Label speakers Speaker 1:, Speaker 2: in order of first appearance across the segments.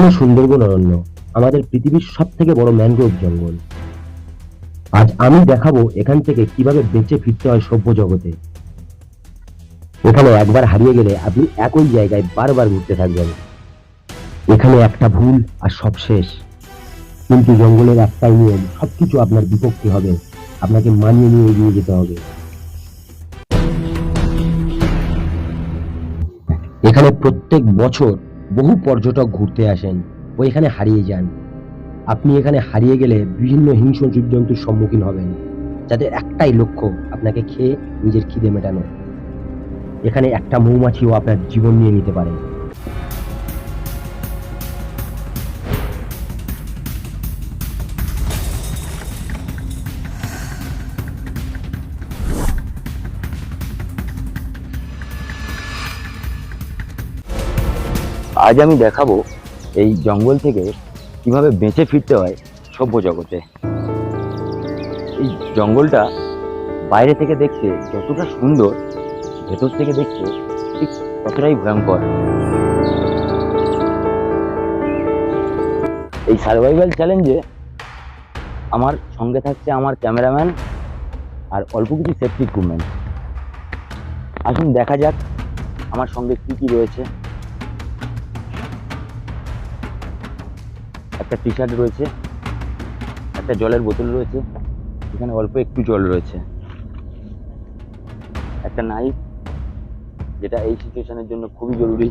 Speaker 1: হলো সুন্দরবন অরণ্য, আমাদের পৃথিবীর সবথেকে বড় ম্যানগ্রোভ জঙ্গল। আজ আমি দেখাবো এখান থেকে কিভাবে বেঁচে ফিরতে হয় সভ্য জগতে। এখানে একবার হারিয়ে গেলে আপনি একই জায়গায় বারবার ঘুরতে থাকবেন। এখানে একটা ভুল আর সব শেষ। কিন্তু জঙ্গলের একটাই নিয়ম, সবকিছু আপনার বিপক্ষে হবে, আপনাকে মানিয়ে নিয়ে এগিয়ে যেতে হবে। এখানে প্রত্যেক বছর বহু পর্যটক ঘুরতে আসেন ও এখানে হারিয়ে যান। আপনি এখানে হারিয়ে গেলে বিভিন্ন হিংস্র জীবজন্তুর সম্মুখীন হবেন, যাদের একটাই লক্ষ্য আপনাকে খেয়ে নিজের খিদে মেটানো। এখানে একটা মৌমাছিও আপনার জীবন নিয়ে নিতে পারে।
Speaker 2: আজ আমি দেখাবো এই জঙ্গল থেকে কিভাবে বেঁচে ফিরতে হয় সভ্য জগতে। এই জঙ্গলটা বাইরে থেকে দেখতে যতটা সুন্দর, ভেতর থেকে দেখতে ঠিক ততটাই ভয়ঙ্কর। এই সার্ভাইভাল চ্যালেঞ্জে আমার সঙ্গে থাকছে আমার ক্যামেরাম্যান আর অল্প কিছু সেফটি ইকুইপমেন্ট। আসুন দেখা যাক আমার সঙ্গে কি কি রয়েছে। একটা টি শার্ট রয়েছে, একটা জলের বোতল রয়েছে, এখানে অল্প একটু জল রয়েছে, একটা নাইফ যেটা এই সিচুয়েশনের জন্য খুবই জরুরি,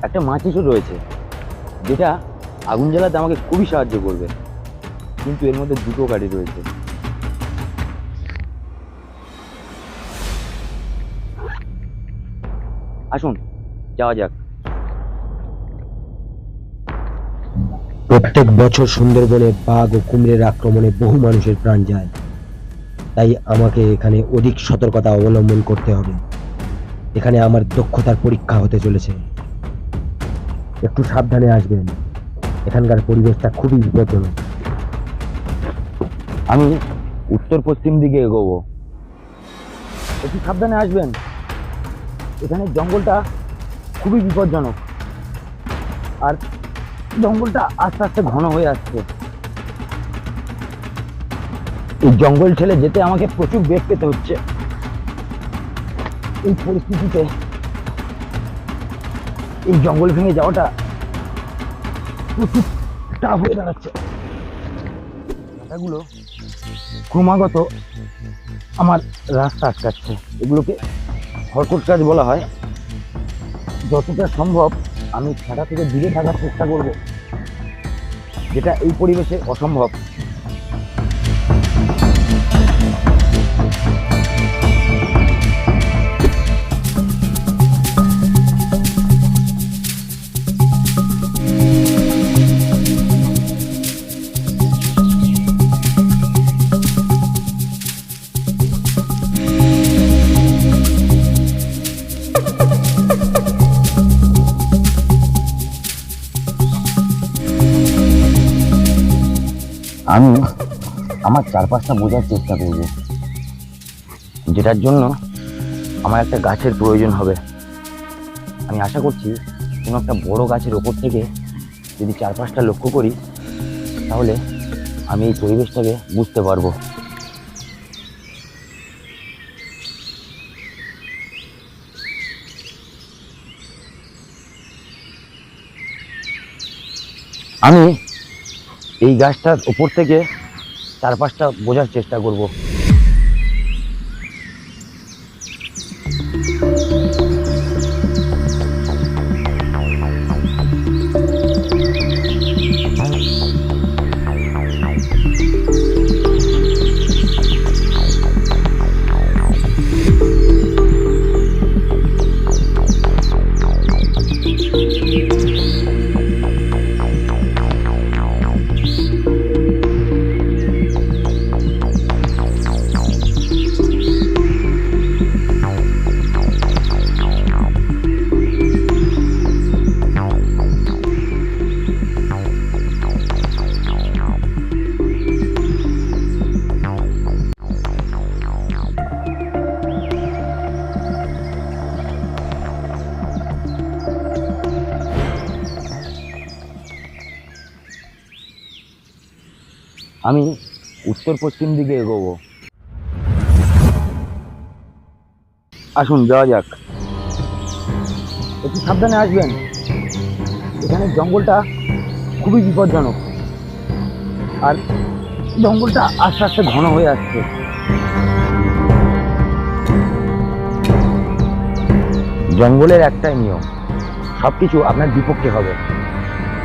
Speaker 2: একটা মাচিসও রয়েছে যেটা আগুন জ্বালাতে আমাকে খুবই সাহায্য করবে, কিন্তু এর মধ্যে দুটো গাড়ি রয়েছে। আসুন যাওয়া যাক।
Speaker 1: প্রত্যেক বছর সুন্দরবনে বাঘ ও কুমিরের আক্রমণে বহু মানুষের প্রাণ যায়, তাই আমাকে এখানে অধিক সতর্কতা অবলম্বন করতে হবে। এখানে আমার দক্ষতার পরীক্ষা হতে চলেছে। একটু সাবধানে আসবেন, এখানকার পরিবেশটা খুবই বিপজ্জনক।
Speaker 2: আমি উত্তর পশ্চিম দিকে এগোবো, একটু সাবধানে আসবেন। এখানে জঙ্গলটা খুবই বিপজ্জনক আর জঙ্গলটা আস্তে আস্তে ঘন হয়ে আসছে। এই জঙ্গল ছেড়ে যেতে আমাকে প্রচুর বেগ পেতে হচ্ছে। এই পরিস্থিতিতে এই জঙ্গল ভেঙে যাওয়াটা প্রচুর টাফ হয়ে দাঁড়াচ্ছে। কাঁটাগুলো ক্রমাগত আমার রাস্তা আটকাচ্ছে, এগুলোকে হরকট কাজ বলা হয়। যতটা সম্ভব আমি ছাটা থেকে দূরে থাকার চেষ্টা করব, যেটা এই পরিবেশে অসম্ভব। আমি আমার চারপাশটা বোঝার চেষ্টা করব, যেটার জন্য আমার একটা গাছের প্রয়োজন হবে। আমি আশা করছি কোনো একটা বড় গাছের ওপর থেকে যদি চারপাশটা লক্ষ্য করি, তাহলে আমি এই পরিবেশটাকে বুঝতে পারবো। আমি এই গাছটার ওপর থেকে চারপাশটা বোঝার চেষ্টা করব। আমি উত্তর পশ্চিম দিকে এগোবো। আসুন যাওয়া যাক। একটু সাবধানে আসবেন, এখানে জঙ্গলটা খুবই বিপজ্জনক, আর জঙ্গলটা আস্তে আস্তে ঘন হয়ে আসছে। জঙ্গলের একটাই নিয়ম, সবকিছু আপনার বিপক্ষে হবে,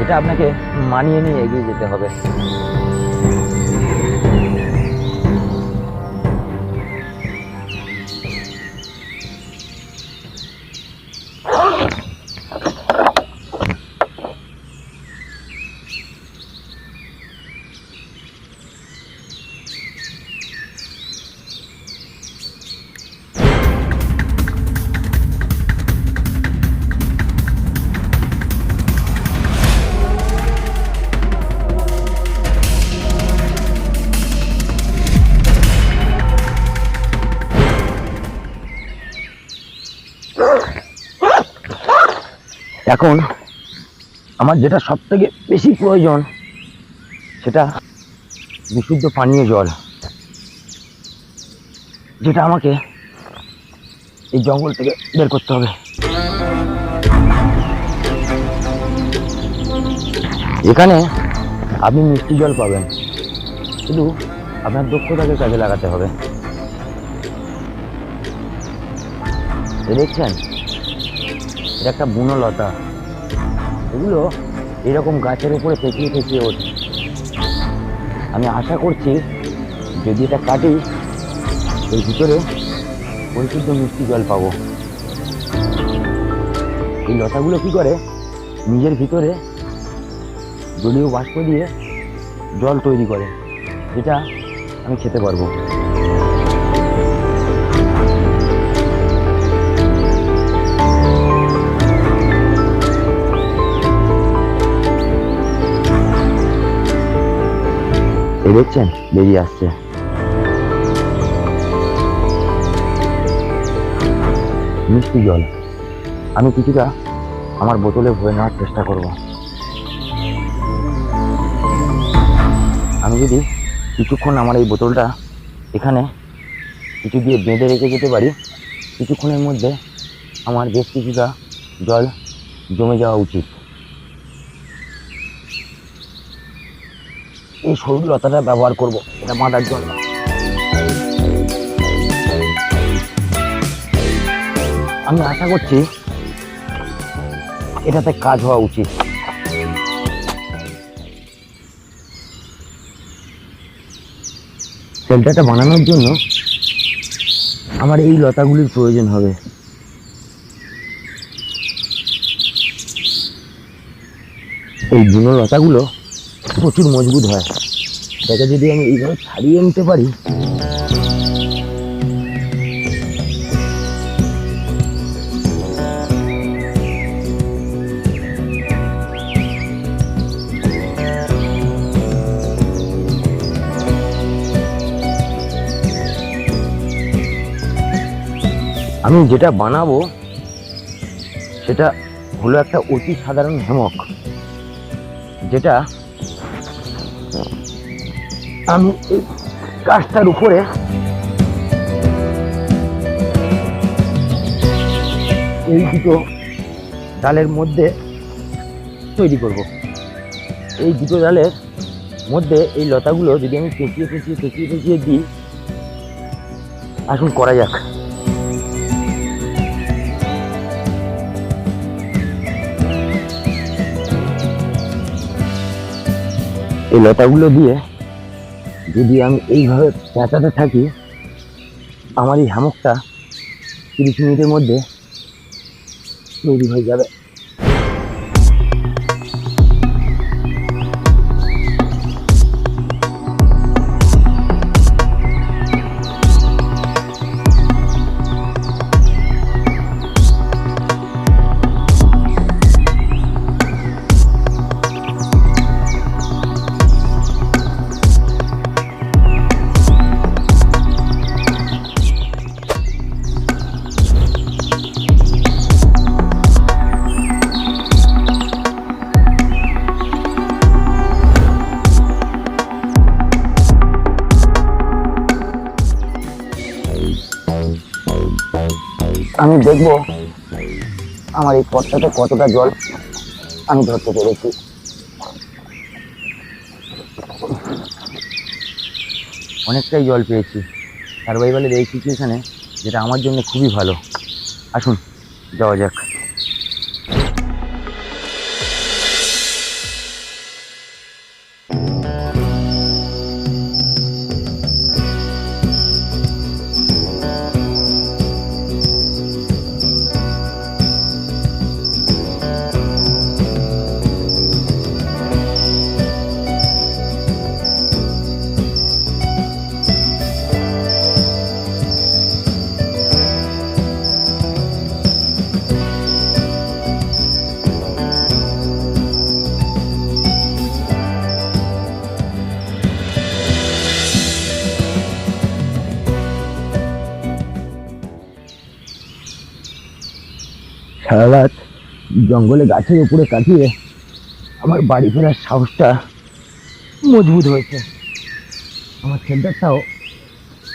Speaker 2: এটা আপনাকে মানিয়ে নিয়ে এগিয়ে যেতে হবে। এখন আমার যেটা সব থেকে বেশি প্রয়োজন সেটা বিশুদ্ধ পানীয় জল, যেটা আমাকে এই জঙ্গল থেকে বের করতে হবে। এখানে আপনি মিষ্টি জল পাবেন, শুধু আপনার দক্ষতাকে কাজে লাগাতে হবে। এ দেখছেন, এটা একটা বনলতা, এগুলো এরকম গাছের উপরে পেঁচিয়ে পেঁচিয়ে ওঠে। আমি আশা করছি যদি এটা কাটি, এর ভিতরে পরিশুদ্ধ মিষ্টি জল পাবো। এই লতাগুলো কি করে, নিজের ভিতরে জলীয় বাষ্প দিয়ে জল তৈরি করে, যেটা আমি খেতে পারবো। এই দেখছেন, বেরিয়ে আসছে। মিষ্টি জল আমি কিছুটা আমার বোতলে ভরে নেওয়ার চেষ্টা করব। আমি যদি কিছুক্ষণ আমার এই বোতলটা এখানে কিছু দিয়ে বেঁধে রেখে যেতে পারি, কিছুক্ষণের মধ্যে আমার বেশ কিছুটা জল জমে যাওয়া উচিত। এই সরু লতাটা ব্যবহার করব এটা বাঁধার জন্য। আমি আশা করছি এটাতে কাজ হওয়া উচিত। শেল্টারটা বানানোর জন্য আমার এই লতাগুলির প্রয়োজন হবে। এই বুনো লতাগুলো প্রচুর মজবুত হয়, এটাকে যদি আমি এইভাবে ছাড়িয়ে নিতে পারি, আমি যেটা বানাবো সেটা হলো একটা অতি সাধারণ হ্যামক, যেটা আমি এই গাছটার উপরে এই দুটো ডালের মধ্যে তৈরি করব। এই দুটো ডালের মধ্যে এই লতাগুলো যদি আমি পেঁচিয়ে পেঁচিয়ে পেঁচিয়ে পেঁচিয়ে দিই, আসুন করা যাক। এই লতাগুলো দিয়ে যদি আমি এইভাবে পেঁচাতে থাকি, আমার এই হ্যামকটা 30 মিনিটের মধ্যে তৈরি হয়ে যাবে। আমি দেখবো আমার এই পথটাতে কতটা জল আমি ধরতে পেরেছি। অনেকটাই জল পেয়েছি সার্ভাইভালের এই সিচুয়েশনে, যেটা আমার জন্য খুবই ভালো। আসুন যাওয়া যাক। সারা রাত জঙ্গলে গাছের উপরে কাটিয়ে আমার বাড়ি ফেরার সাহসটা মজবুত হয়েছে। আমার সেন্টারটাও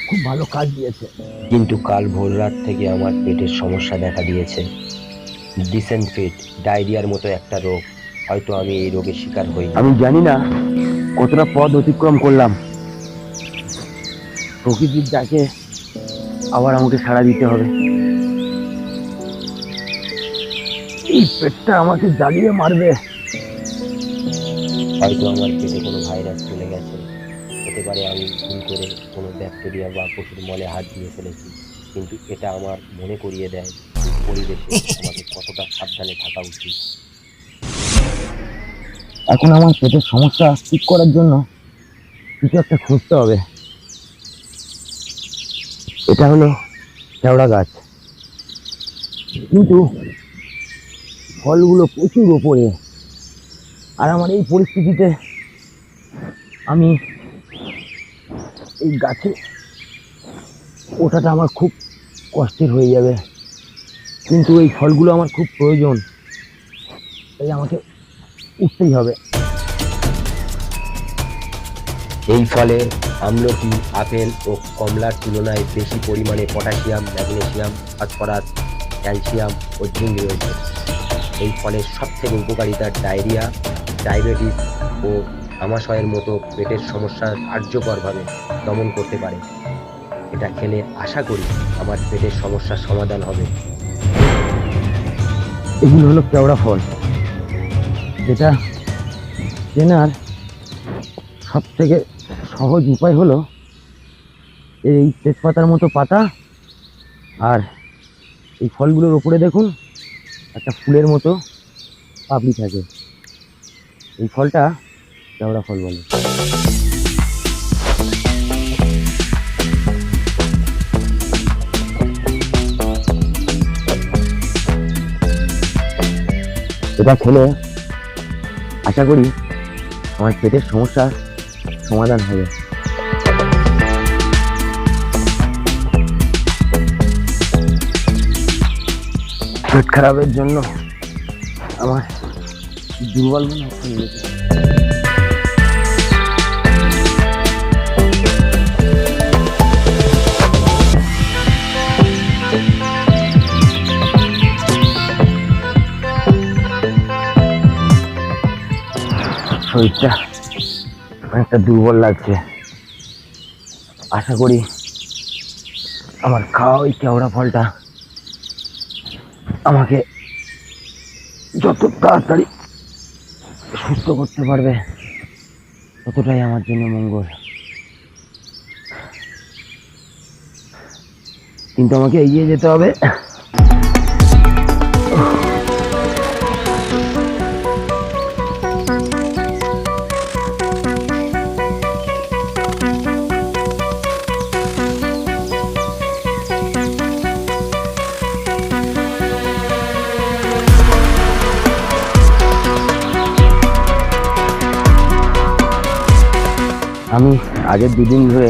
Speaker 2: খুব ভালো কাজ দিয়েছে।
Speaker 1: কিন্তু কাল ভোর রাত থেকে আমার পেটের সমস্যা দেখা দিয়েছে। ডিসেন্ট্রিট, ডায়রিয়ার মতো একটা রোগ। হয়তো আমি এই রোগের শিকার হই।
Speaker 2: আমি জানি না কতটা পথ অতিক্রম করলাম। প্রকৃতির ডাকে আবার আমাকে সাড়া দিতে হবে। এই পেটটা আমাকে জ্বালিয়ে মারবে।
Speaker 1: হয়তো আমার পেটে কোনো ভাইরাস চলে গেছে। হতে পারে আমি ভুল করে কোনো ব্যাকটেরিয়া বা পশুর মলে হাত দিয়ে ফেলেছি। কিন্তু এটা আমার মনে করিয়ে দেয় পরিবেশে আমাকে কতটা সাবধানে থাকা উচিত।
Speaker 2: এখন আমার পেটের সমস্যা ঠিক করার জন্য কিছু একটা খুঁজতে হবে। এটা হলো কেওড়া গাছ, কিন্তু ফলগুলো প্রচুর ওপরে। আর আমার এই পরিস্থিতিতে আমি এই গাছে ওঠাটা আমার খুব কষ্টের হয়ে যাবে। কিন্তু এই ফলগুলো আমার খুব প্রয়োজন, তাই আমাকে উঠতেই হবে।
Speaker 1: এই ফলে আমলকি, আপেল ও কমলার তুলনায় বেশি পরিমাণে পটাশিয়াম, ম্যাগনেসিয়াম, ফসফরাস, ক্যালসিয়াম ও জিঙ্ক রয়েছে। এই ফলের সবথেকে উপকারিতা ডায়রিয়া, ডায়াবেটিস ও আমাশয়ের মতো পেটের সমস্যা কার্যকরভাবে দমন করতে পারে। এটা খেলে আশা করি আমার পেটের সমস্যার সমাধান হবে।
Speaker 2: এগুলো হলো কেওড়া ফল, যেটা চেনার সব থেকে সহজ উপায় হলো এই তেজপাতার মতো পাতা, আর এই ফলগুলোর ওপরে দেখুন একটা ফুলের মতো পাপড়ি থাকে। এই ফলটা কেওড়া ফল বলে। এটা খেলে আশা করি আমার পেটের সমস্যার সমাধান হবে। পেট খারাপের জন্য আমার দুর্বল মনে হচ্ছে নিজেকে। শরীরটা অনেকটা দুর্বল লাগছে। আশা করি আমার খাওয়া ওই কেওড়া ফলটা আমাকে যত তাড়াতাড়ি সুস্থ করতে পারবে ততটাই আমার জন্য মঙ্গল। কিন্তু আমাকে এগিয়ে যেতে হবে। আমি আগের দুদিন ধরে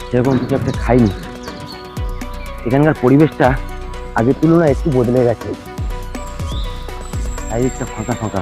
Speaker 2: সেরকম কিছু একটা খাইনি। এখানকার পরিবেশটা আগের তুলনায় একটু বদলে গেছে। চারিদিকটা ফাঁকা ফাঁকা।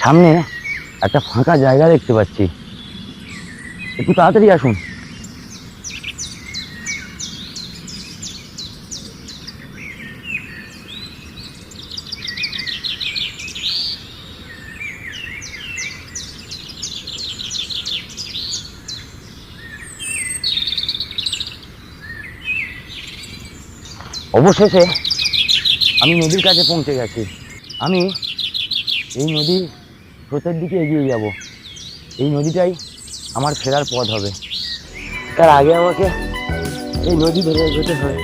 Speaker 2: সামনে একটা ফাঁকা জায়গা দেখতে পাচ্ছি, একটু তাড়াতাড়ি আসুন। অবশেষে আমি নদীর কাছে পৌঁছে গেছি। আমি এই নদীর স্রোতের দিকে এগিয়ে যাব। এই নদীটাই আমার ফেরার পথ হবে। তার আগে আমাকে এই নদী ধরে যেতে হবে।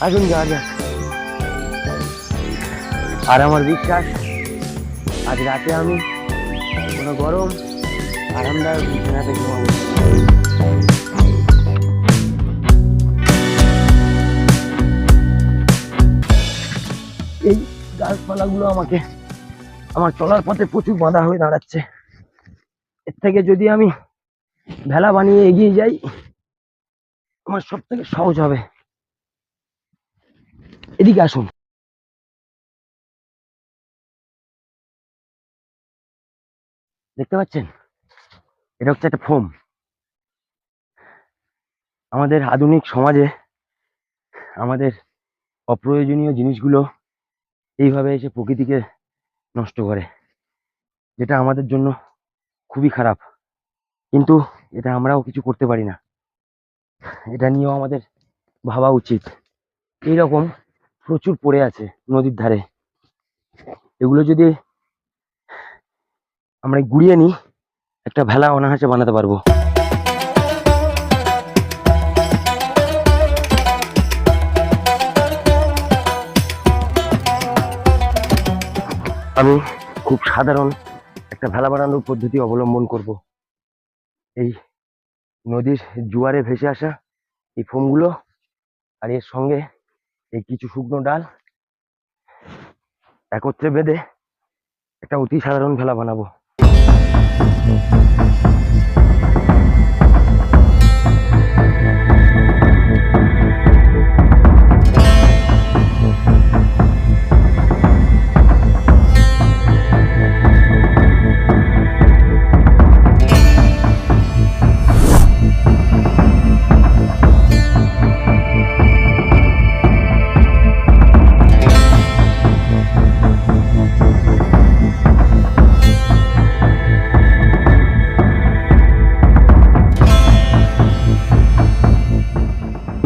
Speaker 2: আসুন যাওয়া যাক। আর আমার বিশ্বাস, আজ রাতে আমি কোনো গরম আরামদায়ক বিছানাতে ঘুমাবো। এই গাছপালাগুলো আমাকে আমার চলার পথে প্রচুর বাধা হয়ে দাঁড়াচ্ছে। এর থেকে যদি আমি ভেলা বানিয়ে এগিয়ে যাই, আমার সব থেকে সহজ হবে। এদিকে আসুন। দেখতে পাচ্ছেন, এটা হচ্ছে একটা ফোম। আমাদের আধুনিক সমাজে আমাদের অপ্রয়োজনীয় জিনিসগুলো এইভাবে এসে প্রকৃতিকে নষ্ট করে, যেটা আমাদের জন্য খুবই খারাপ। কিন্তু এটা আমরাও কিছু করতে পারি না, এটা নিয়েও আমাদের ভাবা উচিত। এইরকম প্রচুর পড়ে আছে নদীর ধারে, এগুলো যদি আমরা গুড়িয়ে নিই, একটা ভেলা অনায়াসে বানাতে পারবো। আমি খুব সাধারণ একটা ভেলা বানানোর পদ্ধতি অবলম্বন করব। এই নদীর জোয়ারে ভেসে আসা এই ফোমগুলো আর এর সঙ্গে এই কিছু শুকনো ডাল একত্রে বেঁধে একটা অতি সাধারণ ভেলা বানাবো।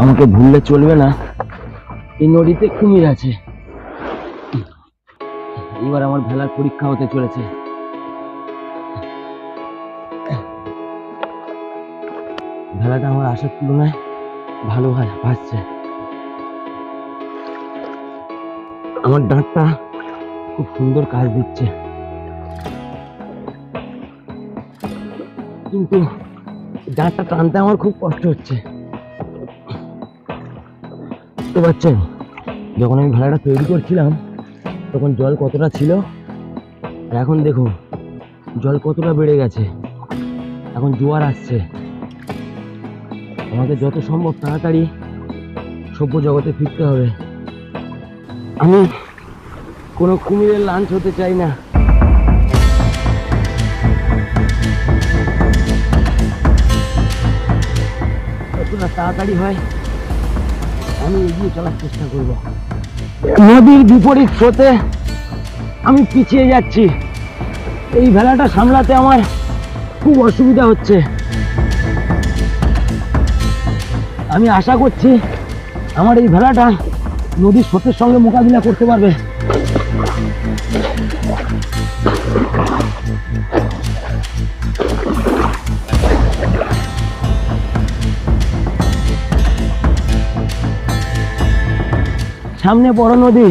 Speaker 2: আমাকে ভুললে চলবে না, এই নদীতে কুমির আছে। এবার আমার ভেলার পরীক্ষা হতে চলেছে। ভেলাটা আমার আশার তুলনায় ভালো ভাসছে। আমার ডাঁটটা খুব সুন্দর কাজ দিচ্ছে, কিন্তু ডাঁটটা টানতে আমার খুব কষ্ট হচ্ছে। বুঝতে পারছেন, যখন আমি ভেলাটা তৈরি করছিলাম তখন জল কতটা ছিল, আর এখন দেখুন জল কতটা বেড়ে গেছে। এখন জোয়ার আসছে। আমাকে যত সম্ভব তাড়াতাড়ি সভ্য জগতে ফিরতে হবে। আমি কোনো কুমিরের লাঞ্চ হতে চাই না। যতটা তাড়াতাড়ি হয় আমি এগিয়ে চলার চেষ্টা করব। নদীর বিপরীত স্রোতে আমি পিছিয়ে যাচ্ছি। এই ভেলাটা সামলাতে আমার খুব অসুবিধা হচ্ছে। আমি আশা করছি আমার এই ভেলাটা নদীর স্রোতের সঙ্গে মোকাবিলা করতে পারবে। সামনে বড় নদী,